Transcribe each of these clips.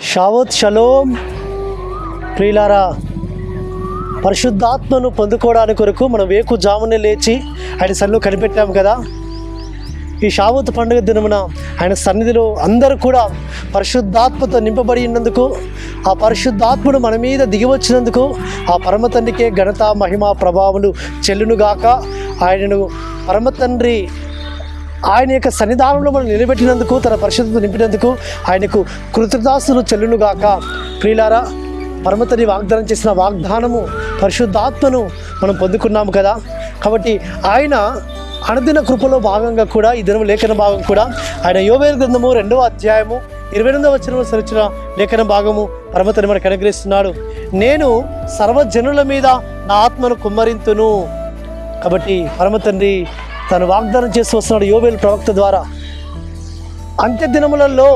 Shavuot shalom ప్రియులారా, పరిశుద్ధాత్మను పొందుకోవడానికి కొరకు మనం వేకుజామునే లేచి ఆయన సన్నిధిలో కనిపెట్టాము కదా. ఈ షావోత్ పండుగ దినమున ఆయన సన్నిధిలో అందరూ కూడా పరిశుద్ధాత్మతో నింపబడి ఉన్నందుకు, ఆ పరిశుద్ధాత్ముడు మన మీద దిగి వచ్చినందుకు ఆ పరమతండ్రికే ఘనత మహిమ ప్రభావములు చెల్లునుగాక. ఆయనను పరమతండ్రి ఆయన యొక్క సన్నిధానంలో మనం నిలబెట్టినందుకు, తన పరిశుద్ధత నింపినందుకు ఆయనకు కృతజ్ఞతాస్తులు చెల్లునుగాక. ప్రియులారా, పరమతండ్రి వాగ్దానం చేసిన వాగ్దానము పరిశుద్ధాత్మను మనం పొందుకున్నాము కదా. కాబట్టి ఆయన అనుదిన కృపలో భాగంగా కూడా ఈ దినం లేఖన భాగం కూడా ఆయన యోవేలు గ్రంథము 2వ అధ్యాయము 28వ వచనంలో సరిచిన లేఖన భాగము పరమతండ్రి మనకు అనుగ్రహిస్తున్నాడు. నేను సర్వజనుల మీద నా ఆత్మను కుమ్మరింతును. కాబట్టి పరమతండ్రి తను వాగ్దానం చేస్తూ వస్తున్నాడు యోవేలు ప్రవక్త ద్వారా. అంత్య దినములలో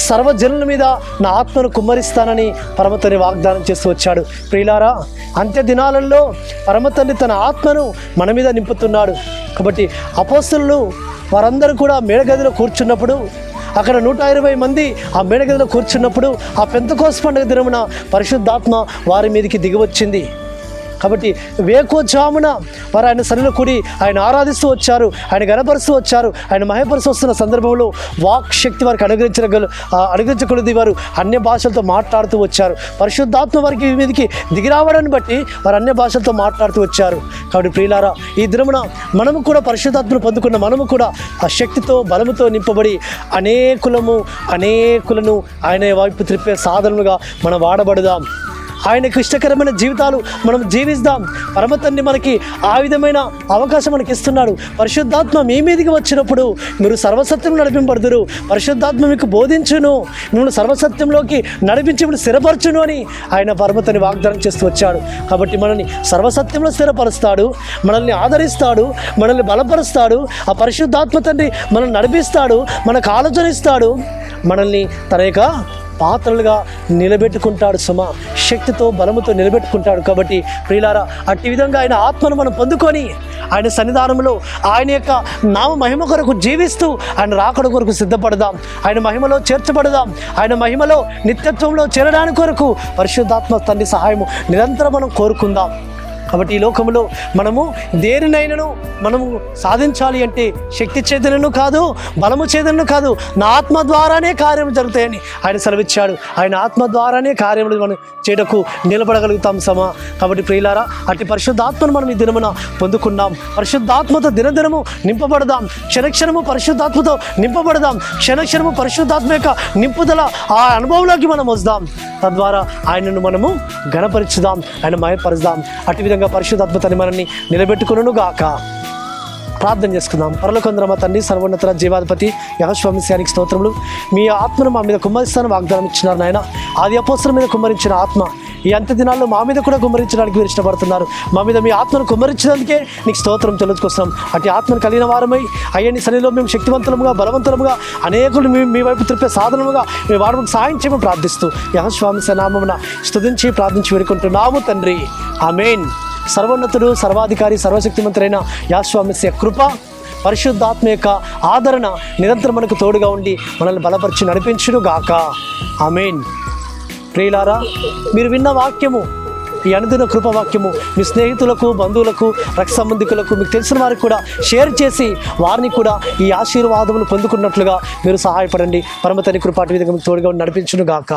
సర్వజనుల మీద నా ఆత్మను కుమ్మరిస్తానని పరమతండ్రి వాగ్దానం చేస్తూ వచ్చాడు. ప్రియులారా, అంత్య దినాలలో పరమతండ్రి తన ఆత్మను మన మీద నింపుతున్నాడు. కాబట్టి అపోస్తలులు వారందరూ కూడా మేడగదిలో కూర్చున్నప్పుడు, అక్కడ 120 మంది ఆ మేడగదిలో కూర్చున్నప్పుడు ఆ పెంతెకోస్తు పండుగ దినమున పరిశుద్ధాత్మ వారి మీదకి దిగివచ్చింది. కాబట్టి వేకువజామున వారు ఆయన సన్నిధిలో కూడి ఆయన ఆరాధిస్తూ వచ్చారు, ఆయన గణపరుస్తూ వచ్చారు. ఆయన మహిమపరుస్తూ వస్తున్న సందర్భంలో వాక్ శక్తి వారికి అనుగ్రహించకూడదు. వారు అన్య భాషలతో మాట్లాడుతూ వచ్చారు. పరిశుద్ధాత్మ వారికి మీదకి దిగి రావడాన్ని బట్టి వారు అన్య భాషలతో మాట్లాడుతూ వచ్చారు. కాబట్టి ప్రియులారా, ఈ దినమున మనము కూడా పరిశుద్ధాత్మను పొందుకున్న మనము కూడా ఆ శక్తితో బలముతో నింపబడి అనేకులను ఆయన వైపు త్రిప్పే సాధనలుగా మనం వాడబడదాం. ఆయనకు ఇష్టకరమైన జీవితాలు మనం జీవిస్తాం. పరమతండ్రి మనకి ఆ విధమైన అవకాశం మనకి ఇస్తున్నాడు. పరిశుద్ధాత్మ మీ మీదకి వచ్చినప్పుడు మీరు సర్వసత్యం నడిపింపబడుదురు. పరిశుద్ధాత్మ మీకు బోధించును, మిమ్మల్ని సర్వసత్యంలోకి నడిపించి మిమ్మల్ని స్థిరపరచును అని ఆయన పరమతండ్రి వాగ్దానం చేస్తూ వచ్చాడు. కాబట్టి మనల్ని సర్వసత్యంలో స్థిరపరుస్తాడు, మనల్ని ఆదరిస్తాడు, మనల్ని బలపరుస్తాడు. ఆ పరిశుద్ధాత్మ తండ్రి మనల్ని నడిపిస్తాడు, మనకు ఆలోచన ఇస్తాడు, మనల్ని తన యొక్క పాత్రలుగా నిలబెట్టుకుంటాడు. శక్తితో బలముతో నిలబెట్టుకుంటాడు. కాబట్టి ప్రియులారా, అట్టి విధంగా ఆయన ఆత్మను మనం పొందుకొని ఆయన సన్నిధానంలో ఆయన యొక్క నామ మహిమ కొరకు జీవిస్తూ ఆయన రాకడ కొరకు సిద్ధపడదాం. ఆయన మహిమలో చేర్చబడదాం. ఆయన మహిమలో నిత్యత్వంలో చేరడానికి కొరకు పరిశుద్ధాత్మ తండ్రి సహాయము నిరంతరం మనం కోరుకుందాం. కాబట్టి ఈ లోకంలో మనము దేనినైనాను మనము సాధించాలి అంటే శక్తి చేతనను కాదు, బలము చేతనను కాదు, నా ఆత్మ ద్వారానే కార్యము జరుగుతాయని ఆయన సెలవిచ్చాడు. ఆయన ఆత్మ ద్వారానే కార్యములు మనం చేయటకు నిలబడగలుగుతాం కాబట్టి ప్రియులారా, అట్టి పరిశుద్ధాత్మను మనం ఈ దినమున పొందుకున్నాం. పరిశుద్ధాత్మతో దినదినము నింపబడదాం. క్షణక్షణము పరిశుద్ధాత్మతో నింపబడదాం. క్షణక్షణము పరిశుద్ధాత్మ యొక్క నింపుదల ఆ అనుభవంలోకి మనం వస్తాం. తద్వారా ఆయనను మనము ఘనపరుచుదాం, ఆయన మయపరుచుదాం. అటు విధంగా పరిశుద్ధాత్మతని మనల్ని నిలబెట్టుకును గాక. ప్రార్థన చేసుకుందాం. పరలోకందరమ తండ్రి, సర్వోన్నత జీవాధిపతి యెహోవానికి స్తోత్రములు. మీ ఆత్మను మా మీద కుమ్మరిస్తాను వాగ్దానం ఇచ్చినారు నాయన. ఆది అపోస్తలుల మీద కుమ్మరించిన ఆత్మ ఈ అంత్య దినాల్లో మా మీద కూడా కుమ్మరించడానికి మీరు ఇష్టపడుతున్నారు. మా మీద మీ ఆత్మను కుమ్మరించినందుకే నీకు స్తోత్రం చెల్లించుకొస్తాం. అటు ఆత్మను కలిగిన వారమై అయ్యని సన్నిధిలో మేము శక్తివంతులముగా బలవంతులముగా అనేకులు మీ వైపు త్రిప్పే సాధనముగా మీ వాడకు సాయం చేయమని ప్రార్థిస్తూ యెహోవా నామమున స్తుతించి ప్రార్థించి వేడుకుంటున్నాము తండ్రి. ఆమేన్. సర్వోన్నతుడు, సర్వాధికారి, సర్వశక్తిమంతుడైన యెహోవా మెస్సియా కృప, పరిశుద్ధాత్మ యొక్క ఆదరణ నిరంతరం మనకు తోడుగా ఉండి మనల్ని బలపరిచి నడిపించును గాక. ఆమేన్. ప్రియులారా, మీరు విన్న వాక్యము, ఈ అనుదిన కృపవాక్యము మీ స్నేహితులకు, బంధువులకు, రక్త సంబంధికులకు, మీకు తెలిసిన వారికి కూడా షేర్ చేసి వారిని కూడా ఈ ఆశీర్వాదములు పొందుకున్నట్లుగా మీరు సహాయపడండి. పరమతండ్రి కృప అటు విధంగా మీకు తోడుగా నడిపించును గాక.